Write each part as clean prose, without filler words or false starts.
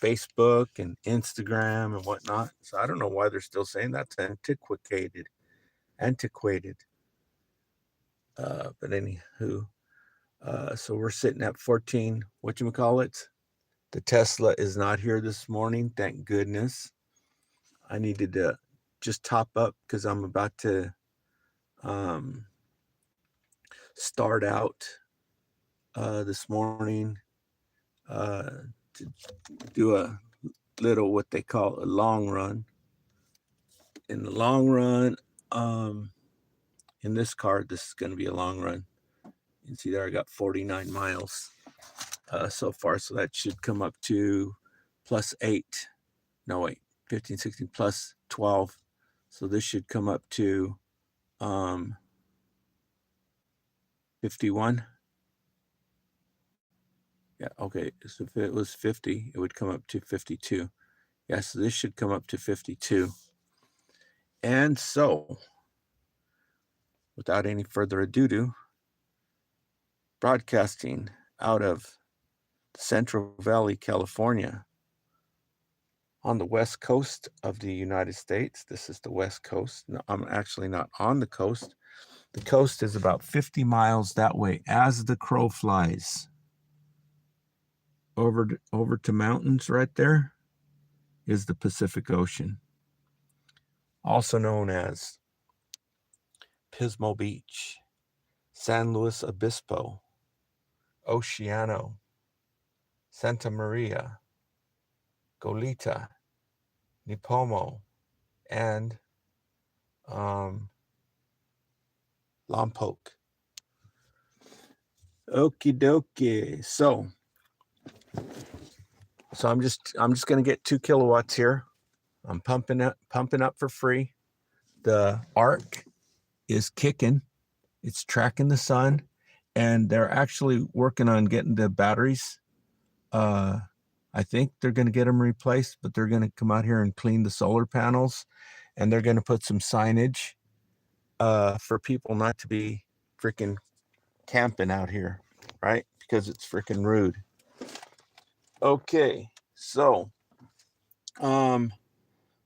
Facebook and Instagram and whatnot. So I don't know why they're still saying that's antiquated. But anywho, so we're sitting at 14. Whatchamacallit? The Tesla is not here this morning. Thank goodness. I needed to just top up because I'm about to start out this morning to do a little what they call a long run. In the long run, in this car, this is going to be a long run. You can see there I got 49 miles so far, so that should come up to plus 8. No, wait, 15, 16 plus 12. So this should come up to 51. Yeah, okay, so if it was 50, it would come up to 52. Yeah, so this should come up to 52. And so, without any further ado, broadcasting out of Central Valley, California, on the west coast of the United States. This is the west coast. No, I'm actually not on the coast. The coast is about 50 miles that way as the crow flies. Over to mountains right there is the Pacific Ocean, also known as Pismo Beach, San Luis Obispo, Oceano, Santa Maria, Goleta, Nipomo, and Lompoc. Okie dokie. So I'm just gonna get 2 kilowatts here. I'm pumping up for free. The arc is kicking. It's tracking the sun, and they're actually working on getting the batteries. I think they're going to get them replaced, but they're going to come out here and clean the solar panels, and they're going to put some signage for people not to be freaking camping out here, right? Because it's freaking rude. Okay, so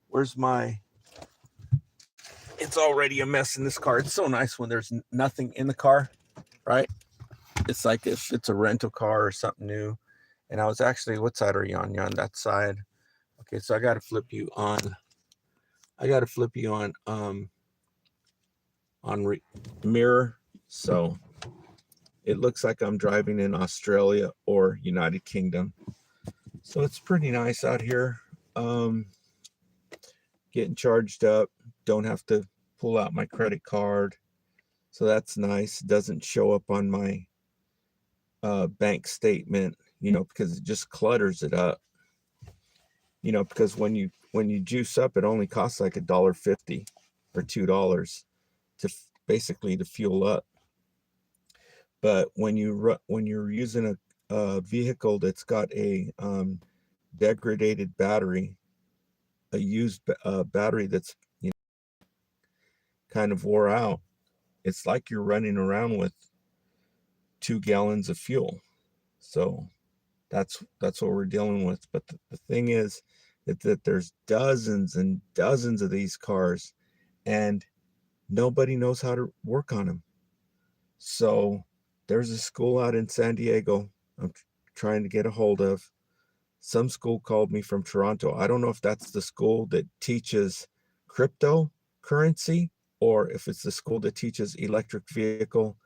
where's my... It's already a mess in this car. It's so nice when there's nothing in the car, right? It's like if it's a rental car or something new. And I was actually, what side are you on? You're on that side. Okay, so I got to flip you on. Mirror. So it looks like I'm driving in Australia or United Kingdom. So it's pretty nice out here. Getting charged up. Don't have to pull out my credit card. So that's nice. It doesn't show up on my bank statement, because it just clutters it up. Because when you juice up, it only costs like $1.50 or $2 to basically to fuel up. But when you're using a vehicle that's got a degraded battery, a used battery that's kind of wore out, it's like you're running around with 2 gallons of fuel. So that's what we're dealing with. But the thing is that there's dozens and dozens of these cars, and nobody knows how to work on them. So there's a school out in San Diego I'm trying to get a hold of. Some school called me from Toronto. I don't know if that's the school that teaches cryptocurrency or if it's the school that teaches electric vehicle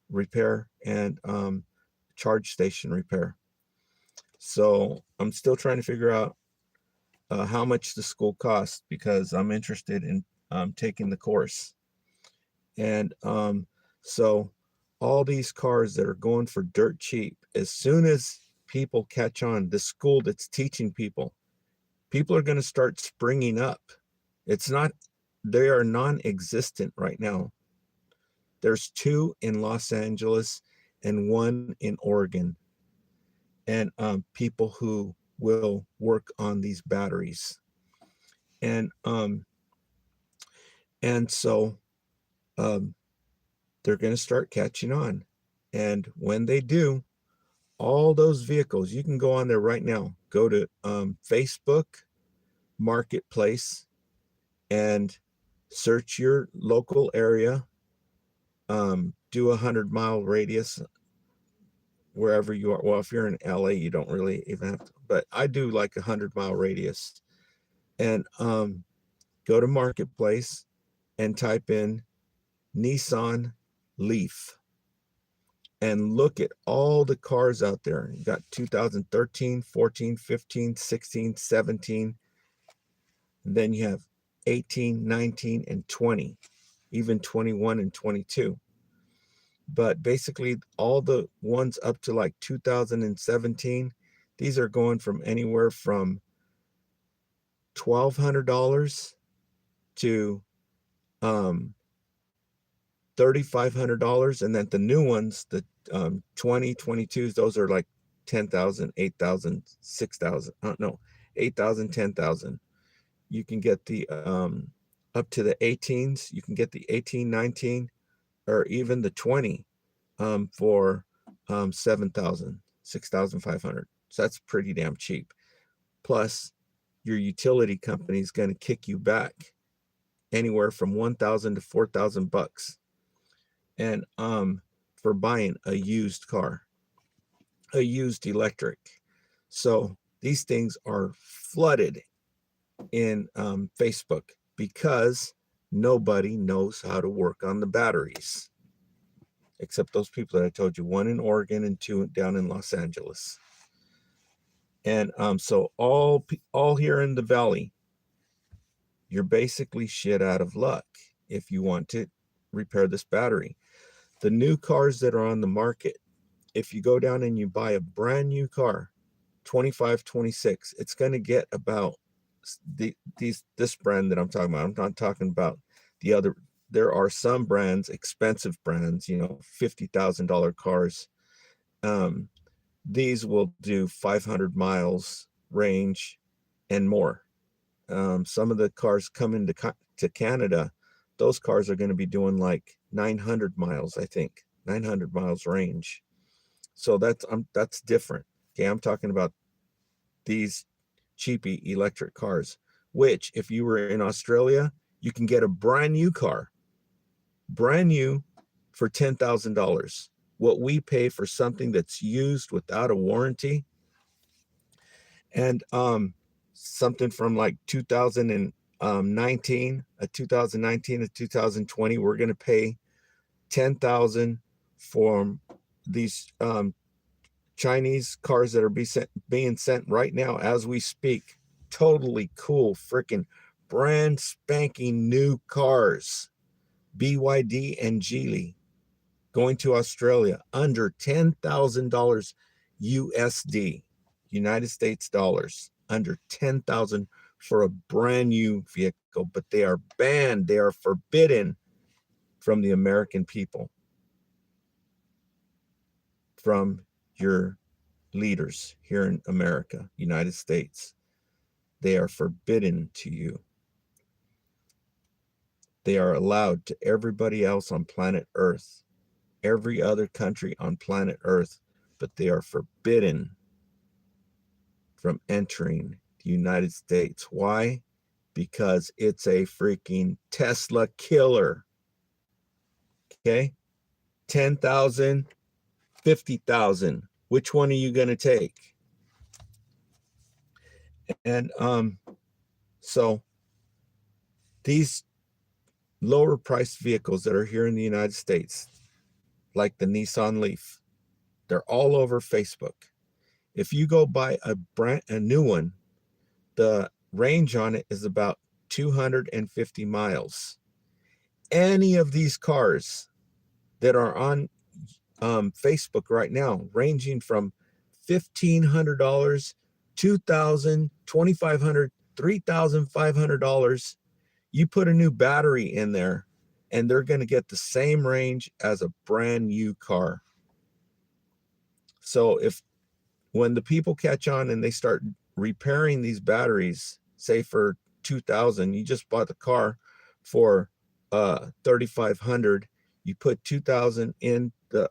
repair and charge station repair. So I'm still trying to figure out how much the school costs, because I'm interested in taking the course. And so all these cars that are going for dirt cheap, as soon as people catch on, the school that's teaching people are going to start springing up. They are non-existent right now. There's 2 in Los Angeles and 1 in Oregon. And people who will work on these batteries. And so they're going to start catching on. And when they do, all those vehicles, you can go on there right now, go to Facebook Marketplace and search your local area. Do 100-mile radius wherever you are. Well, if you're in LA, you don't really even have to, but I do like 100-mile radius. And go to Marketplace and type in Nissan Leaf and look at all the cars out there. You got 2013, 14, 15, 16, 17. And then you have 18, 19, and 20, even 21 and 22. But basically all the ones up to like 2017, these are going from anywhere from $1,200 to $3,500. And then the new ones, the 2022s, those are like 10,000, 8,000, 6,000. No, 8,000, 10,000. You can get the up to the 18s. You can get the 18, 19, or even the 20 for 7,000, 6,500. So that's pretty damn cheap. Plus, your utility company is going to kick you back anywhere from 1,000 to 4,000 bucks, and for buying a used car, a used electric. So these things are flooded in Facebook because nobody knows how to work on the batteries, except those people that I told you, one in Oregon and two down in Los Angeles. And so all here in the valley, you're basically shit out of luck if you want to repair this battery. The new cars that are on the market, if you go down and you buy a brand new car, 25, 26, it's going to get about this brand that I'm talking about. I'm not talking about the other. There are some brands, expensive brands, you know, $50,000 cars. These will do 500 miles range and more. Some of the cars coming to Canada, those cars are going to be doing like 900 miles, I think, 900 miles range. So that's different. Okay, I'm talking about these cheapy electric cars, which if you were in Australia, you can get a brand new car, brand new, for $10,000. What we pay for something that's used without a warranty, and something from like 2019, a 2019 to 2020, we're going to pay $10,000 for these Chinese cars that are being sent right now as we speak. Totally cool, freaking brand spanking new cars, BYD and Geely, going to Australia under $10,000 USD, United States dollars, under 10,000 for a brand new vehicle. But they are banned, they are forbidden from the American people, from your leaders here in America, United States. They are forbidden to you. They are allowed to everybody else on planet Earth, every other country on planet Earth, but they are forbidden from entering the United States. Why? Because it's a freaking Tesla killer. Okay? 10,000, 50,000. Which one are you going to take? And so these lower priced vehicles that are here in the United States, like the Nissan Leaf, they're all over Facebook. If you go buy a new one, the range on it is about 250 miles. Any of these cars that are on Facebook right now, ranging from $1,500, $2,000, $2,500, $3,500, you put a new battery in there and they're going to get the same range as a brand new car. So when the people catch on and they start repairing these batteries, say for 2,000, you just bought the car for 3,500, you put 2,000 in the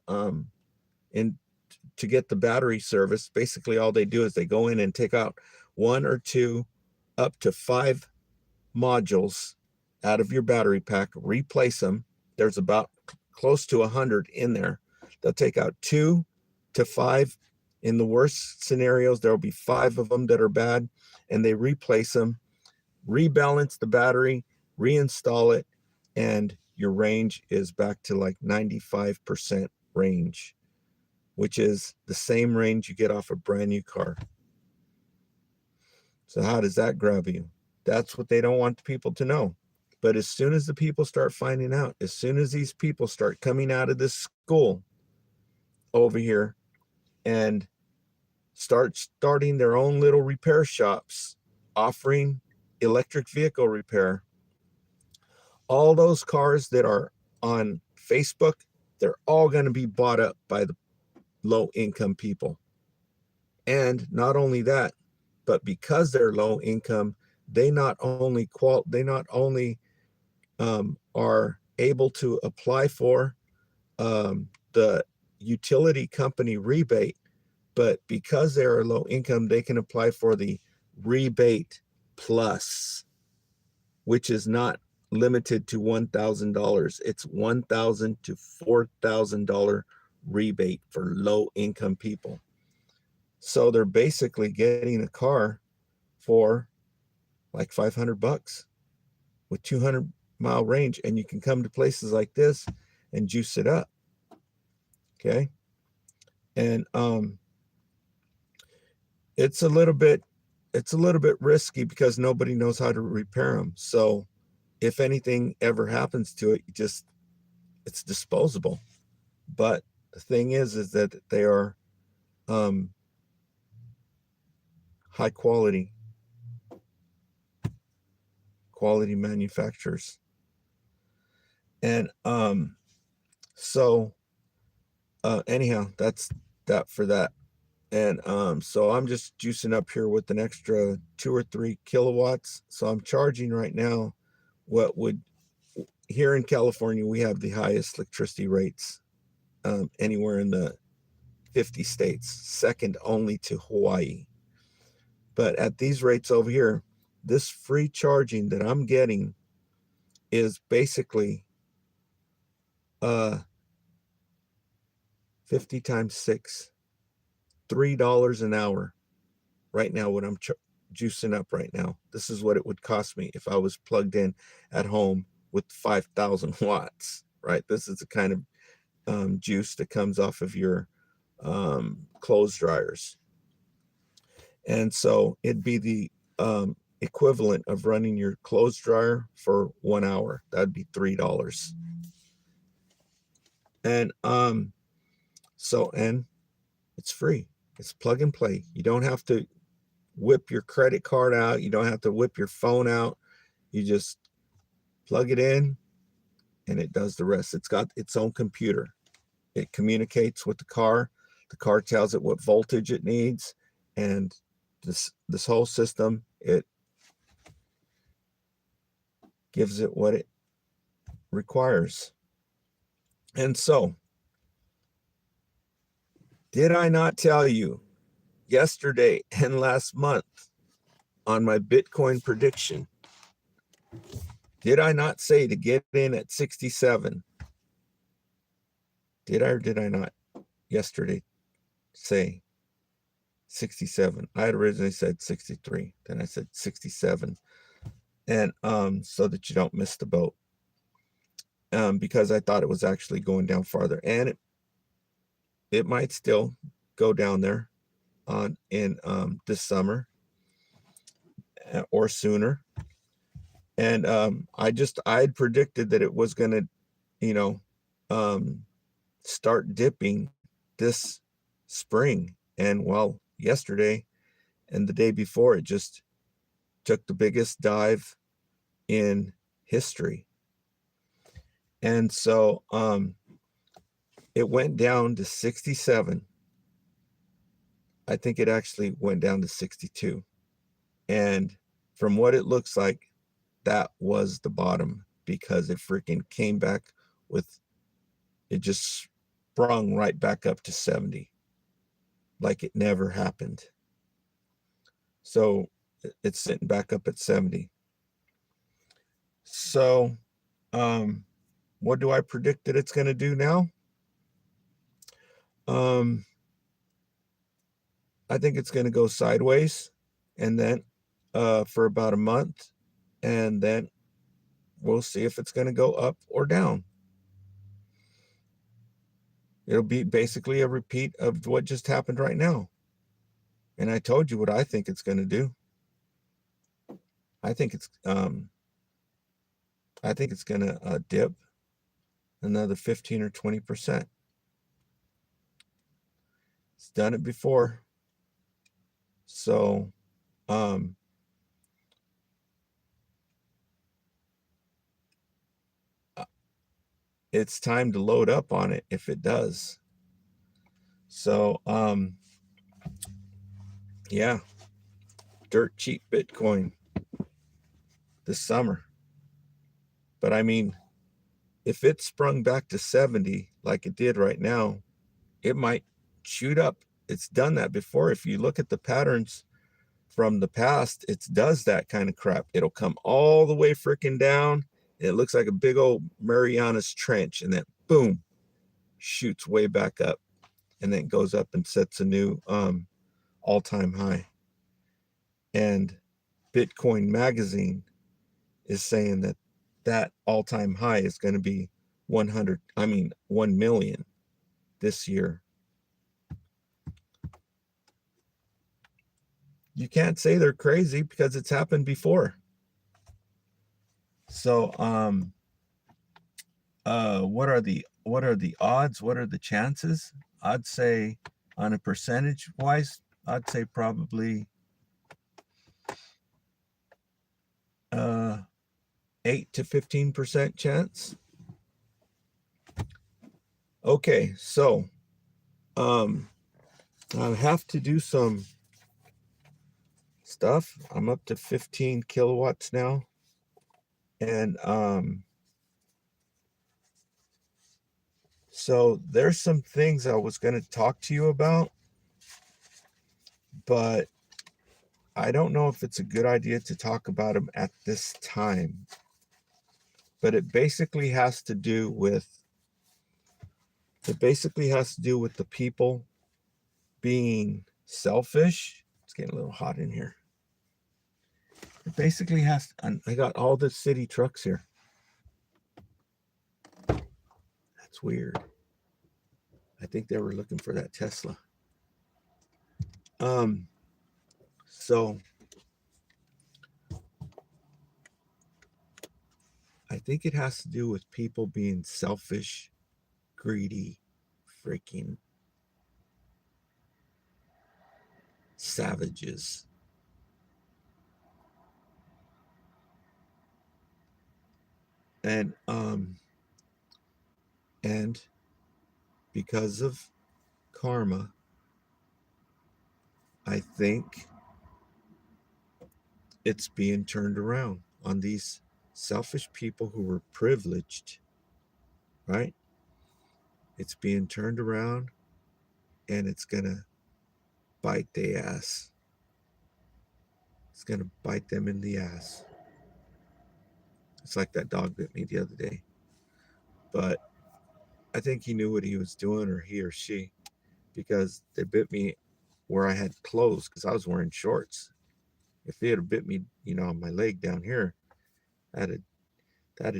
to get the battery service, basically all they do is they go in and take out 1 or 2 up to 5 modules out of your battery pack, replace them. There's about close to 100 in there. They'll take out 2 to 5. In the worst scenarios, there'll be 5 of them that are bad, and they replace them, rebalance the battery, reinstall it, and your range is back to like 95% range, which is the same range you get off a brand new car. So how does that grab you? That's what they don't want people to know. But as soon as the people start finding out, as soon as these people start coming out of this school over here and starting their own little repair shops, offering electric vehicle repair, all those cars that are on Facebook, they're all going to be bought up by the low income people. And not only that, but because they're low income, they not only are able to apply for the utility company rebate, but because they're low income, they can apply for the rebate plus, which is not limited to $1,000. It's $1,000 to $4,000 rebate for low income people. So they're basically getting a car for like $500 with 200-mile range, and you can come to places like this and juice it up. Okay, and it's a little bit risky because nobody knows how to repair them. So if anything ever happens to it, it's disposable. But the thing is that they are high quality manufacturers. And so anyhow, that's that for that. And so I'm just juicing up here with an extra 2 or 3 kilowatts. So I'm charging right now what would, here in California, we have the highest electricity rates anywhere in the 50 states, second only to Hawaii. But at these rates over here, this free charging that I'm getting is basically 50 times 6, $3 an hour right now, what I'm juicing up right now. This is what it would cost me if I was plugged in at home with 5,000 watts, right? This is the kind of juice that comes off of your clothes dryers. And so it'd be the equivalent of running your clothes dryer for 1 hour. That'd be $3. And so, and it's free. It's plug and play. You don't have to whip your credit card out. You don't have to whip your phone out. You just plug it in and it does the rest. It's got its own computer. It communicates with the car. The car tells it what voltage it needs. And this whole system, it gives it what it requires. And so, did I not tell you yesterday and last month on my Bitcoin prediction? Did I not say to get in at 67? Did I or did I not yesterday say 67? I had originally said 63, then I said 67. And so that you don't miss the boat. Because I thought it was actually going down farther, and it might still go down there in this summer or sooner. And I had predicted that it was going to, start dipping this spring. And well, yesterday and the day before, it just took the biggest dive in history. And so it went down to 67. I think it actually went down to 62. And from what it looks like, that was the bottom, because it freaking came back it just sprung right back up to 70. like it never happened. So it's sitting back up at 70. So what do I predict that it's going to do now? Um, I think it's going to go sideways, and then for about a month, and then we'll see if it's going to go up or down. It'll be basically a repeat of what just happened right now. And I told you what I think it's going to do. I think it's going to dip another 15 or 20%. It's done it before. So it's time to load up on it if it does. So yeah, dirt cheap Bitcoin this summer. But I mean, if it sprung back to 70 like it did right now, it might shoot up. It's done that before. If you look at the patterns from the past, it does that kind of crap. It'll come all the way freaking down. It looks like a big old Marianas Trench, and then boom, shoots way back up, and then goes up and sets a new all-time high. And Bitcoin Magazine is saying that that all-time high is going to be 1 million this year. You can't say they're crazy because it's happened before. So what are the odds? What are the chances? I'd say on a percentage wise, I'd say probably 8 to 15% chance. Okay, so I have to do some stuff. I'm up to 15 kilowatts now, and so there's some things I was going to talk to you about, but I don't know if it's a good idea to talk about them at this time. But it basically has to do with the people being selfish. It's getting a little hot in here. It basically has, I got all the city trucks here. That's weird. I think they were looking for that Tesla. So I think it has to do with people being selfish, greedy, freaking savages. And because of karma, I think it's being turned around on these selfish people who were privileged, right? It's being turned around, and it's gonna bite their ass. It's gonna bite them in the ass. It's like that dog bit me the other day. But I think he knew what he was doing, or he or she, because they bit me where I had clothes because I was wearing shorts. If they had bit me, on my leg down here, that'd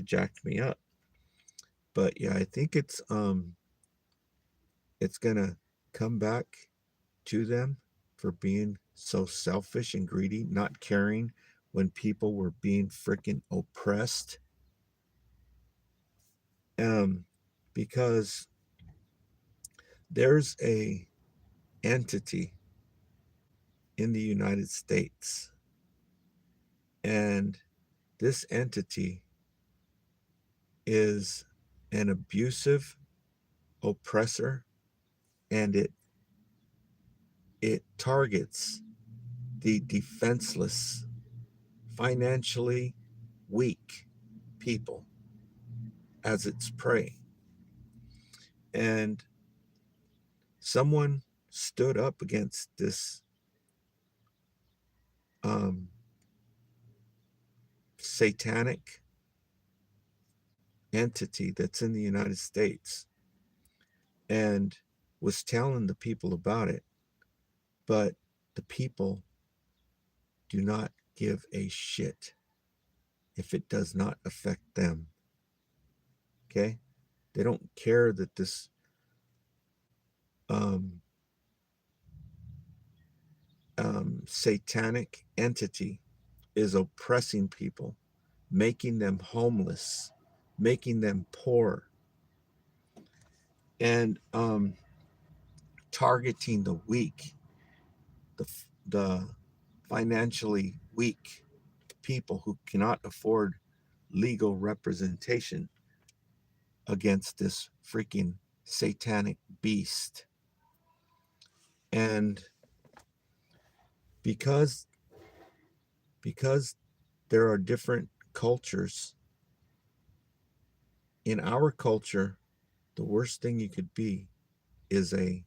jacked me up. But yeah, I think it's gonna come back to them for being so selfish and greedy, not caring when people were being freaking oppressed. Because there's a entity in the United States, and this entity is an abusive oppressor, and it targets the defenseless, financially weak people as its prey. And someone stood up against this um, satanic entity that's in the United States and was telling the people about it, but the people do not give a shit if it does not affect them. Okay? They don't care that this um, satanic entity is oppressing people, making them homeless, making them poor, and targeting the weak, the financially weak people who cannot afford legal representation against this freaking satanic beast. And because because there are different cultures, in our culture, the worst thing you could be is a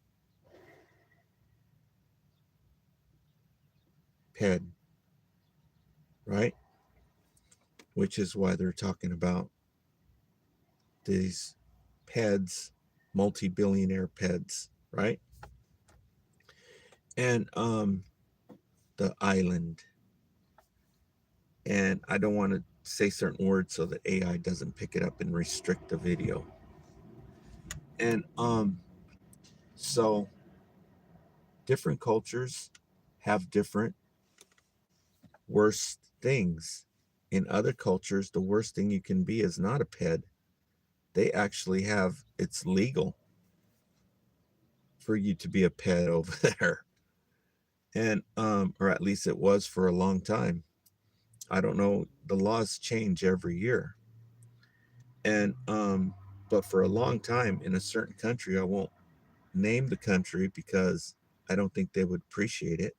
ped, right? Which is why they're talking about these peds, multi-billionaire peds, right? And the island. And I don't want to say certain words so that AI doesn't pick it up and restrict the video. And so different cultures have different worst things. In other cultures, the worst thing you can be is not a ped. They actually have, it's legal for you to be a ped over there. And or at least it was for a long time. I don't know, the laws change every year. And but for a long time in a certain country, I won't name the country because I don't think they would appreciate it.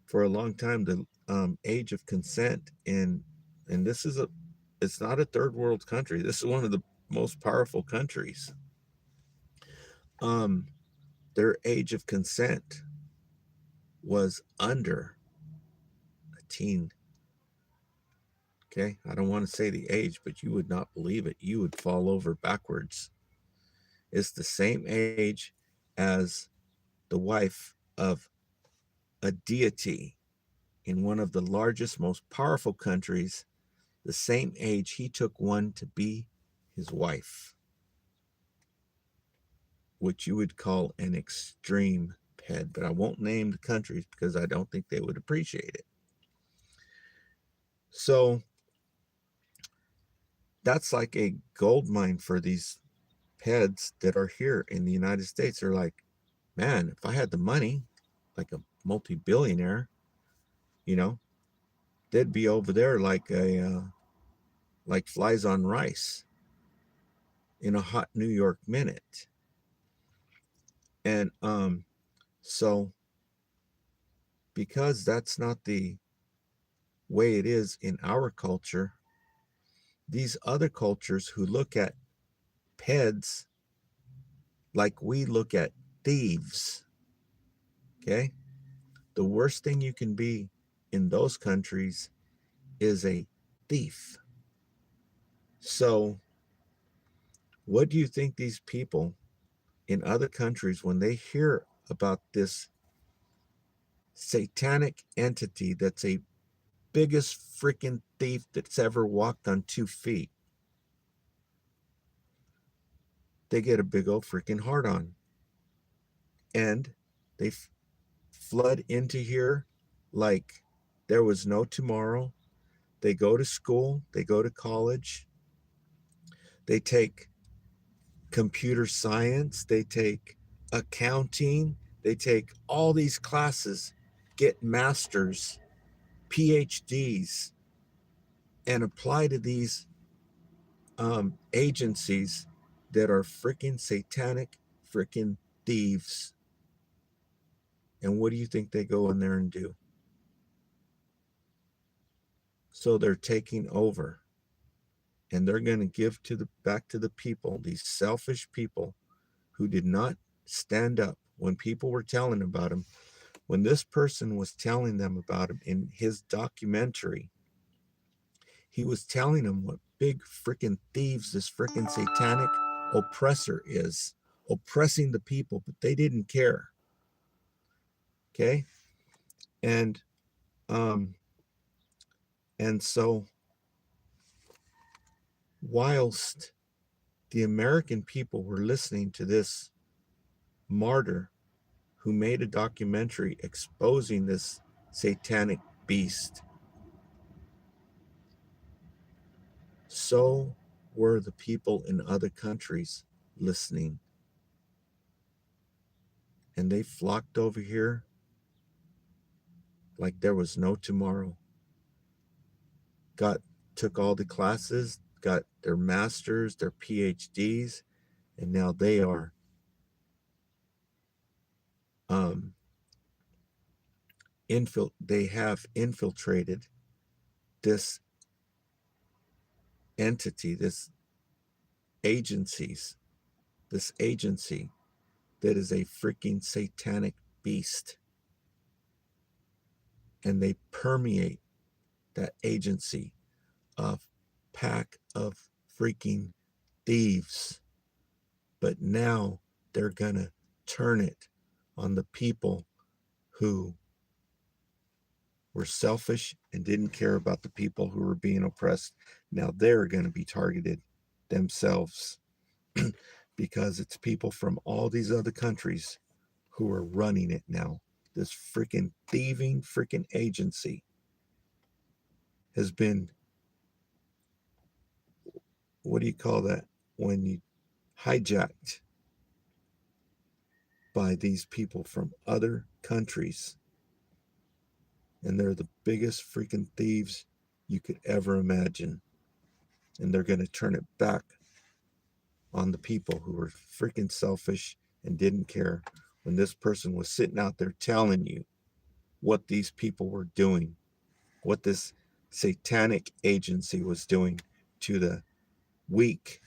For a long time, the age of consent and this is a, it's not a third world country. This is one of the most powerful countries. Um, their age of consent was under a teen. Okay, I don't want to say the age, but you would not believe it. You would fall over backwards. It's the same age as the wife of a deity in one of the largest, most powerful countries, the same age he took one to be his wife, which you would call an extreme ped. But I won't name the countries because I don't think they would appreciate it. So that's like a gold mine for these peds that are here in the United States. They're like, man, if I had the money, like a multi-billionaire, you know, they'd be over there like a like flies on rice in a hot New York minute. And so because that's not the way it is in our culture, these other cultures who look at peds like we look at thieves, okay? The worst thing you can be in those countries is a thief. So, what do you think these people in other countries, when they hear about this satanic entity that's a biggest freaking thief that's ever walked on 2 feet, they get a big old freaking heart on. And they flood into here like there was no tomorrow. They go to school, they go to college, they take computer science, they take accounting, they take all these classes, get masters, PhDs, and apply to these agencies that are freaking satanic freaking thieves. And what do you think they go in there and do? So they're taking over and they're going to give back to the people, these selfish people who did not stand up when people were telling about him, when this person was telling them about him in his documentary, he was telling them what big freaking thieves this freaking satanic oppressor is, oppressing the people, but they didn't care. Okay? And um and so whilst the American people were listening to this martyr who made a documentary exposing this satanic beast, so were the people in other countries listening. And they flocked over here like there was no tomorrow. Took all the classes, got their masters, their PhDs, and now they are um, they have infiltrated this entity, agencies, this agency that is a freaking satanic beast. And they permeate that agency of pack of freaking thieves. But now they're gonna turn it on the people who were selfish and didn't care about the people who were being oppressed. Now they're going to be targeted themselves because it's people from all these other countries who are running it now. This freaking thieving freaking agency has been, what do you call that? When you hijacked by these people from other countries. And they're the biggest freaking thieves you could ever imagine. And they're going to turn it back on the people who were freaking selfish and didn't care when this person was sitting out there telling you what these people were doing, what this satanic agency was doing to the weak,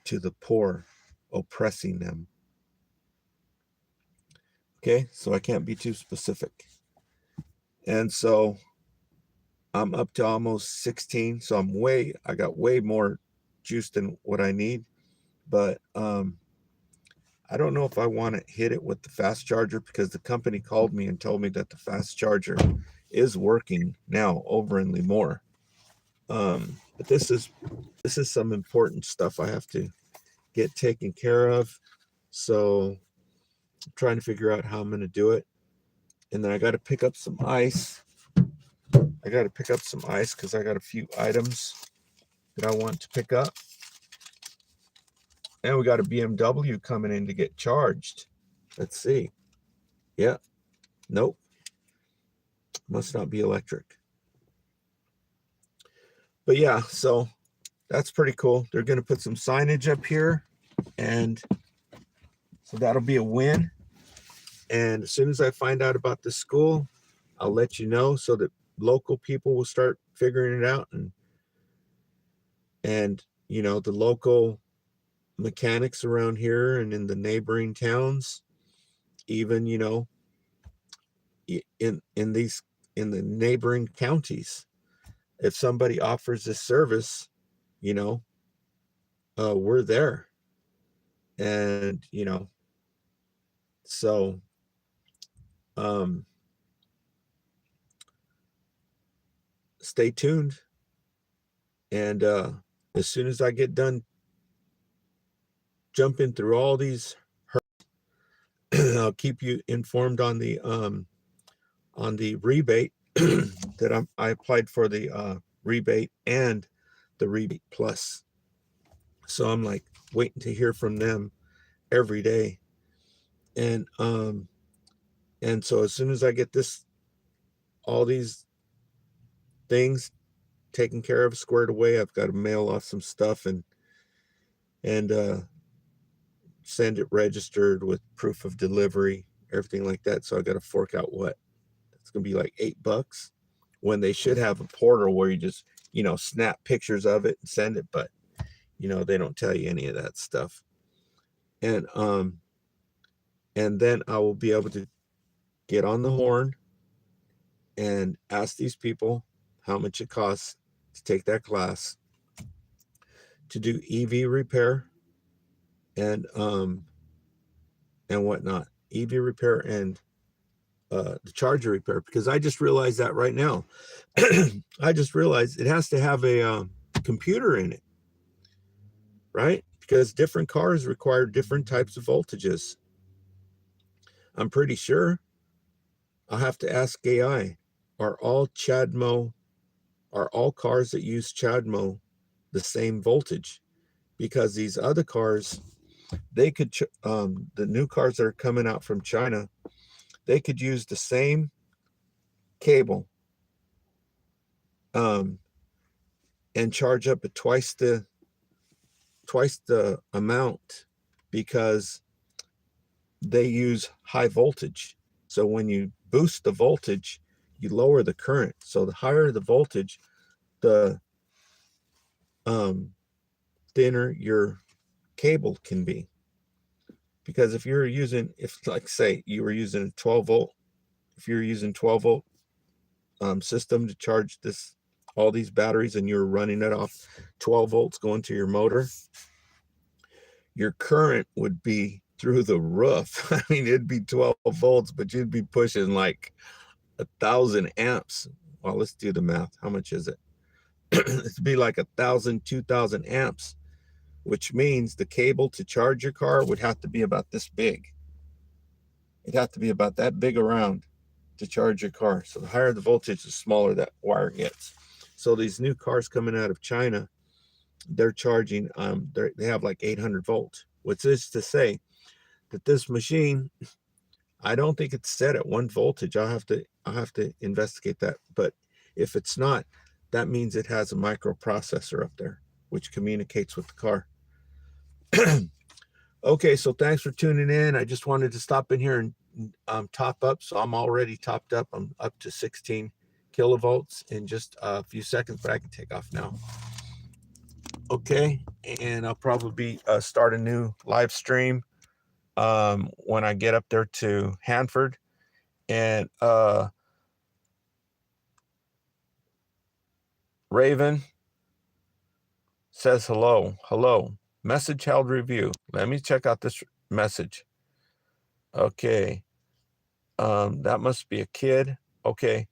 to the poor, oppressing them. Okay, so I can't be too specific. And so I'm up to almost 16, so I got way more juice than what I need. But I don't know if I want to hit it with the fast charger because the company called me and told me that the fast charger is working now over in Lemoore. But this is some important stuff I have to get taken care of. So I'm trying to figure out how I'm going to do it. And then I got to pick up some ice. Because I got a few items that I want to pick up. And we got a BMW coming in to get charged. Let's see. Yeah. Nope. Must not be electric. But yeah, so that's pretty cool. They're going to put some signage up here. And so that'll be a win. And as soon as I find out about the school, I'll let you know so that local people will start figuring it out. And you know, the local mechanics around here and in the neighboring towns, even, you know, in the neighboring counties, if somebody offers this service, you know, we're there. And you know, so stay tuned. And as soon as I get done jumping through all these I'll keep you informed on the rebate that I applied for, the rebate and the rebate plus. So I'm like waiting to hear from them every day. And so as soon as I get all these things taken care of, squared away, I've got to mail off some stuff and send it registered with proof of delivery, everything like that. So I got to fork out what? It's going to be like $8 when they should have a portal where you just, you know, snap pictures of it and send it. But, you know, they don't tell you any of that stuff. And And then I will be able to get on the horn and ask these people how much it costs to take that class, to do EV repair and whatnot. EV repair and the charger repair, because I just realized that right now. I just realized it has to have a computer in it, right? Because different cars require different types of voltages. I'm pretty sure I'll have to ask AI, are all cars that use CHAdeMO the same voltage? Because these other cars, they could, the new cars that are coming out from China, they could use the same cable and charge up at twice the amount, because they use high voltage. So when you boost the voltage, you lower the current. So the higher the voltage, the thinner your cable can be. Because if like say you were using a 12 volt, if you're using 12 volt system to charge all these batteries, and you're running it off 12 volts going to your motor, your current would be through the roof. I mean, it'd be 12 volts, but you'd be pushing like 1,000 amps. Well, let's do the math. How much is it? It'd be like 1,000, 2,000 amps, which means the cable to charge your car would have to be about this big. It'd have to be about that big around to charge your car. So the higher the voltage, the smaller that wire gets. So these new cars coming out of China, they're charging, they have like 800 volts, which is to say that this machine, I don't think it's set at one voltage. I'll have to investigate that. But if it's not, that means it has a microprocessor up there, which communicates with the car. Okay, so thanks for tuning in. I just wanted to stop in here and top up. So I'm already topped up. I'm up to 16 kilovolts in just a few seconds, but I can take off now. Okay, and I'll probably start a new live stream when I get up there to Hanford. And Raven says hello, message held review. Let me check out this message. Okay, that must be a kid. Okay,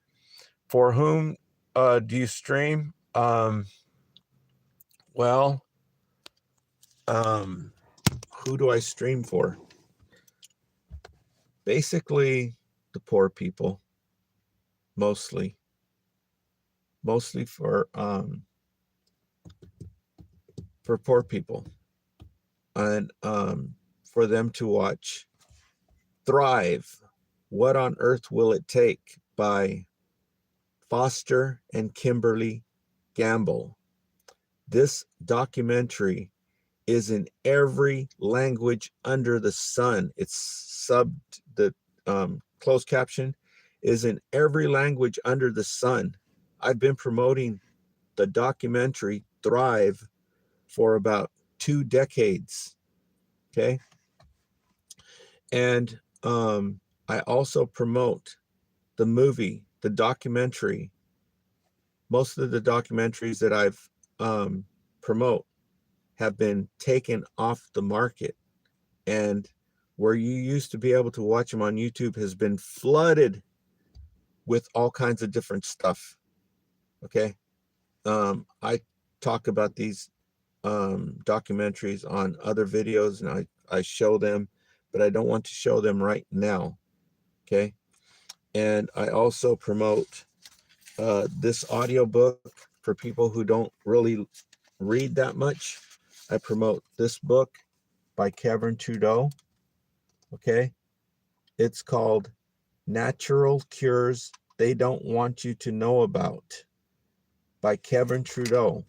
for whom do you stream? Well, who do I stream for? Basically the poor people, mostly for poor people, and for them to watch Thrive, What on Earth Will It Take, by Foster and Kimberly Gamble. This documentary is in every language under the sun. It's the closed caption is in every language under the sun. I've been promoting the documentary Thrive for about 2 decades. Okay. And I also promote the movie, the documentary. Most of the documentaries that I've promote have been taken off the market, and where you used to be able to watch them on YouTube has been flooded with all kinds of different stuff. Okay. I talk about these documentaries on other videos, and I show them, but I don't want to show them right now. Okay. And I also promote this audiobook for people who don't really read that much. I promote this book by Kevin Trudeau. Okay. It's called Natural Cures They Don't Want You to Know About, by Kevin Trudeau.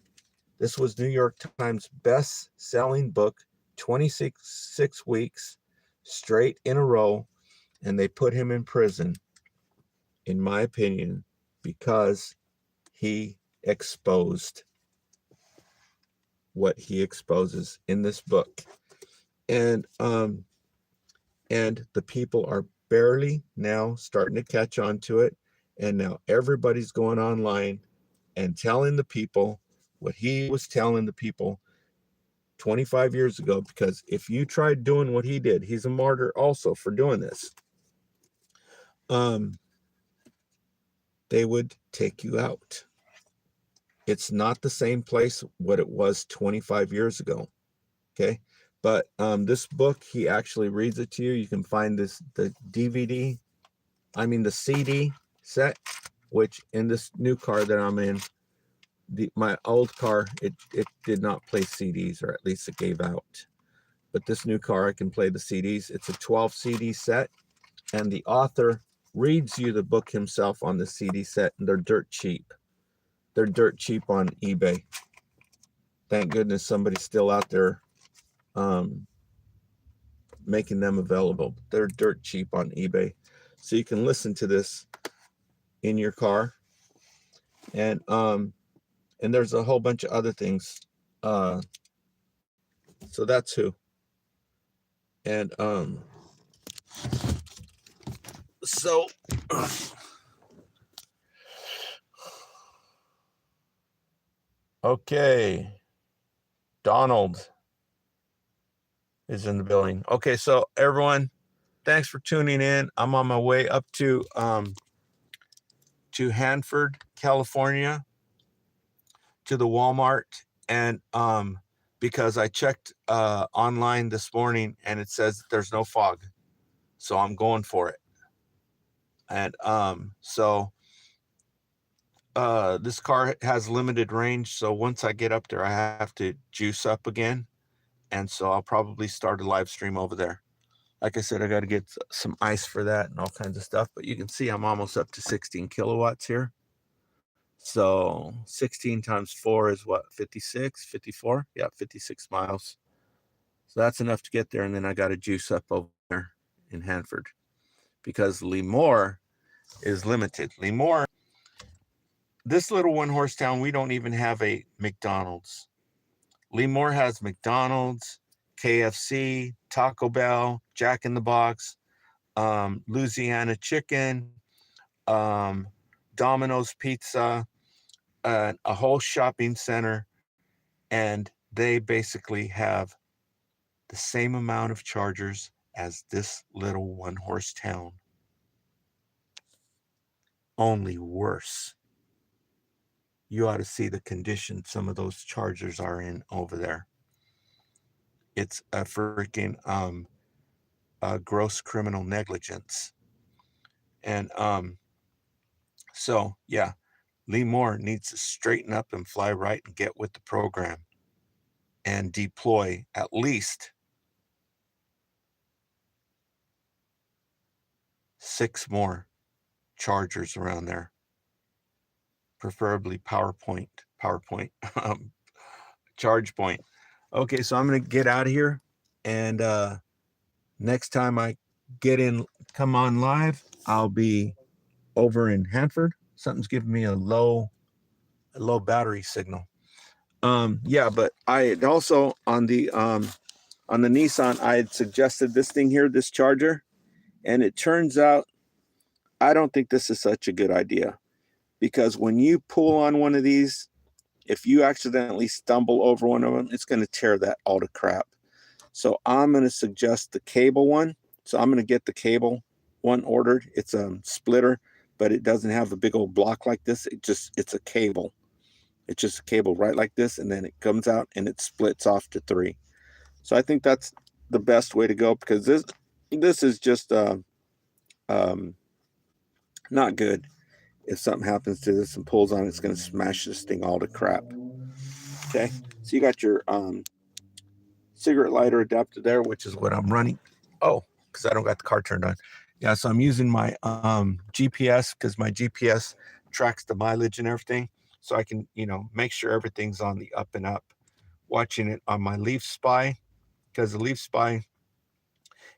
This was New York Times best-selling book, 26 weeks straight in a row, and they put him in prison, in my opinion, because he exposed what he exposes in this book. And And the people are barely now starting to catch on to it. And now everybody's going online and telling the people what he was telling the people 25 years ago. Because if you tried doing what he did, he's a martyr also for doing this. They would take you out. It's not the same place what it was 25 years ago. Okay. But this book, he actually reads it to you. You can find the CD set, which in this new car that I'm in, my old car, it did not play CDs, or at least it gave out. But this new car, I can play the CDs. It's a 12 CD set, and the author reads you the book himself on the CD set, and they're dirt cheap. They're dirt cheap on eBay. Thank goodness somebody's still out there making them available. They're dirt cheap on eBay. So you can listen to this in your car. And there's a whole bunch of other things. So that's who. And so okay. Donald is in the building. Okay, so everyone, thanks for tuning in. I'm on my way up to Hanford, California, to the Walmart, and because I checked online this morning and it says that there's no fog, so I'm going for it. And this car has limited range, so once I get up there, I have to juice up again, and so I'll probably start a live stream over there. Like I said, I got to get some ice for that and all kinds of stuff, but you can see I'm almost up to 16 kilowatts here. So 16 times 4 is what, 56, 54? Yeah, 56 miles. So that's enough to get there, and then I got to juice up over there in Hanford because Lemoore is limited. Lemoore, this little one-horse town, we don't even have a McDonald's. Lemoore has McDonald's, KFC, Taco Bell, Jack in the Box, Louisiana Chicken, Domino's Pizza, a whole shopping center, and they basically have the same amount of chargers as this little one-horse town, only worse. You ought to see the condition some of those chargers are in over there. It's a freaking gross criminal negligence. And so yeah, Lemoore needs to straighten up and fly right and get with the program and deploy at least 6 more chargers around there, preferably PowerPoint, charge point. Okay, so I'm gonna get out of here, and next time I come on live, I'll be over in Hanford. Something's giving me a low battery signal. Yeah, but I had also on the Nissan, I had suggested this thing here, this charger, and it turns out I don't think this is such a good idea, because when you pull on one of these, if you accidentally stumble over one of them, it's going to tear that all to crap. So I'm going to suggest the cable one. So I'm going to get the cable one ordered. It's a splitter, but it doesn't have a big old block like this. It's a cable. It's just a cable right like this, and then it comes out and it splits off to 3. So I think that's the best way to go, because this is just not good. If something happens to this and pulls on it, it's going to smash this thing all to crap. Okay, so you got your cigarette lighter adapter there, which is what I'm running. Oh, because I don't got the car turned on. Yeah, so I'm using my GPS, because my GPS tracks the mileage and everything, so I can, make sure everything's on the up and up. Watching it on my Leaf Spy, because the Leaf Spy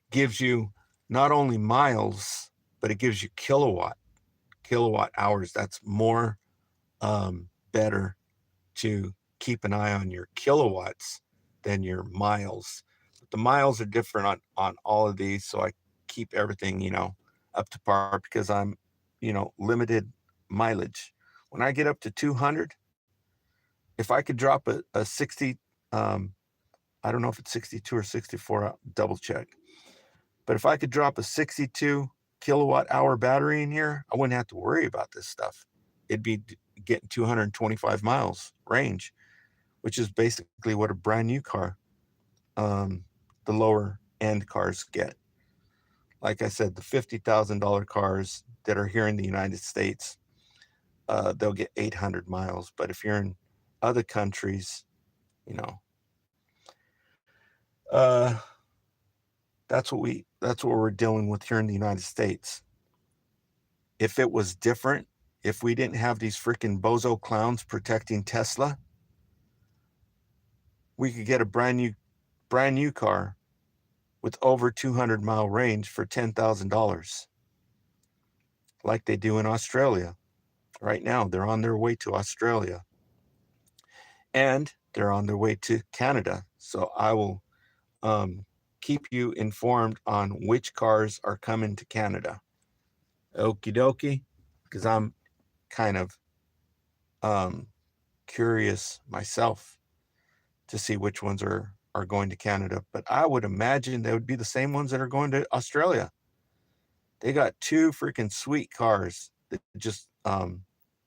gives you not only miles, but it gives you kilowatt hours. That's more better to keep an eye on your kilowatts than your miles. the miles are different on all of these, so I keep everything, up to par because I'm, limited mileage. When I get up to 200, if I could drop a 60, um, I don't know if it's 62 or 64, I'll double check. But if I could drop a 62 kilowatt hour battery in here, I wouldn't have to worry about this stuff. It'd be getting 225 miles range, which is basically what a brand new car, the lower end cars get. Like I said, the $50,000 cars that are here in the United States, they'll get 800 miles. But if you're in other countries, you know, uh, that's what we're dealing with here in the United States. If it was different, if we didn't have these freaking bozo clowns protecting Tesla, we could get a brand new car with over 200-mile range for $10,000, like they do in Australia. Right now, they're on their way to Australia, and they're on their way to Canada. So I will keep you informed on which cars are coming to Canada. Okie dokie, because I'm kind of curious myself to see which ones are going to Canada. But I would imagine they would be the same ones that are going to Australia. They got two freaking sweet cars that just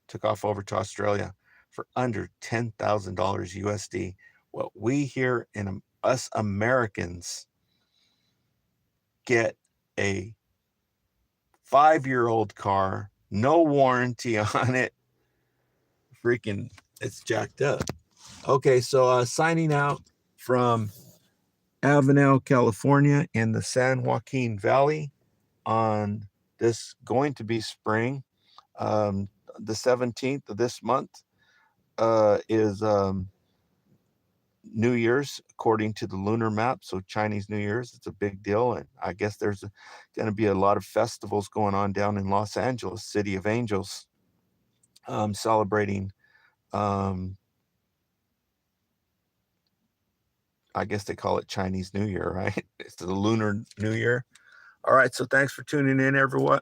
took off over to Australia for under $10,000 USD. What we here in us Americans get a 5-year-old car, no warranty on it. Freaking, it's jacked up. Okay, so signing out from Avenel, California in the San Joaquin Valley on this going to be spring. The 17th of this month is New Year's, according to the lunar map. So Chinese New Year's, it's a big deal. And I guess there's going to be a lot of festivals going on down in Los Angeles, City of Angels, celebrating, I guess they call it Chinese New Year, right? It's the Lunar New Year. All right, so thanks for tuning in, everyone.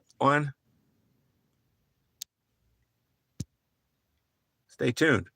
Stay tuned.